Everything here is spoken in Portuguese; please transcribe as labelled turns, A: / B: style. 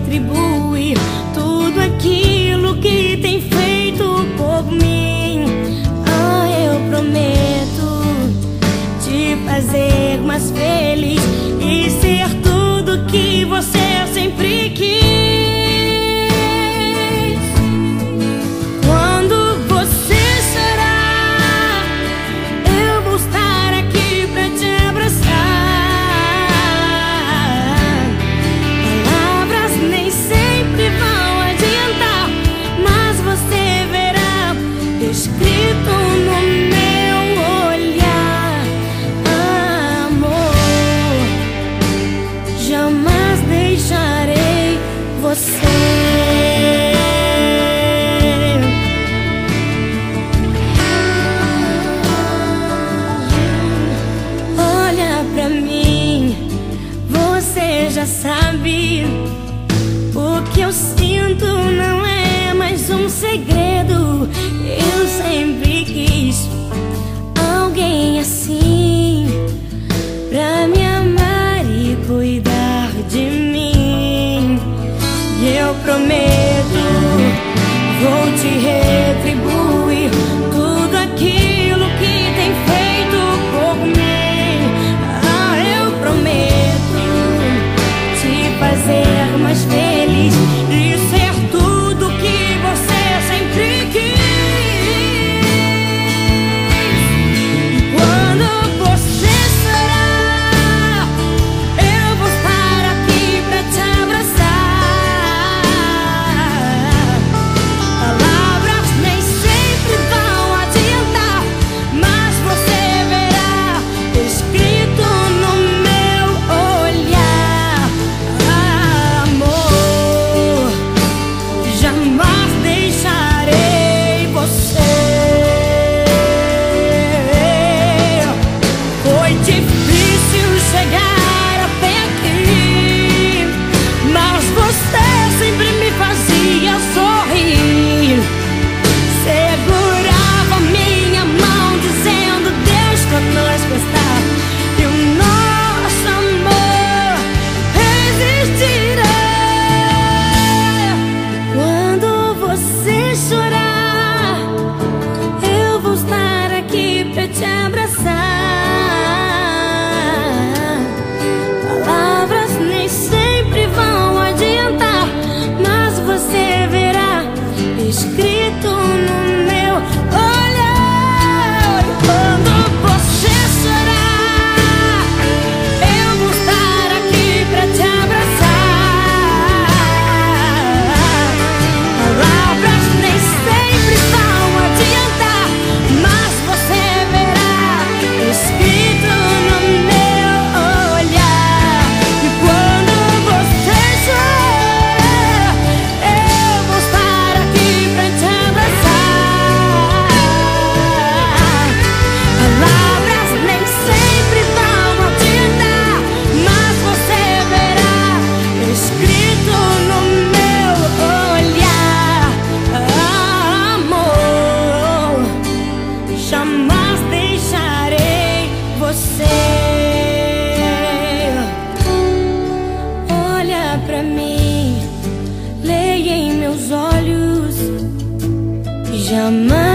A: retribuir tudo aquilo que tem feito por mim. Ah, eu prometo te fazer mais feliz e ser tudo que você sempre quis. Quando você chorar, eu vou estar aqui pra te abraçar. Palavras nem sempre vão adiantar, mas você verá escrito no meu olhar: amor, jamais deixarei você. Olha pra mim, você já sabe. O que eu sinto não é mais um segredo. Eu sempre quis alguém assim pra me amar e cuidar de mim. E eu prometo, vou te retribuir tudo aquilo que tem feito por mim. Ah, eu prometo te fazer mais feliz e ser tudo que você sempre quis. E quando você chorar, eu vou estar aqui pra te abraçar. Palavras nem sempre vão adiantar, mas você verá escrito no meu olhar: amor, jamais deixarei você. Foi difícil chegar até aqui, mas você sempre me fazia sorrir. Segurava minha mão dizendo: Deus conosco está, e o nosso amor resistirá. Quando você chorar, eu vou estar aqui pra te abraçar. Palavras nem sempre vão adiantar, mas você verá escrito no meu olhar. Quando você chorar, eu vou estar aqui pra te abraçar. Palavras nem sempre vão adiantar, mas você verá escrito no meu olhar. E quando você chorar, eu vou estar aqui pra te abraçar. Palavras nem sempre vão adiantar, mas você verá escrito no meu olhar: amor, jamais deixarei você. Olha pra mim, leia em meus olhos, jamais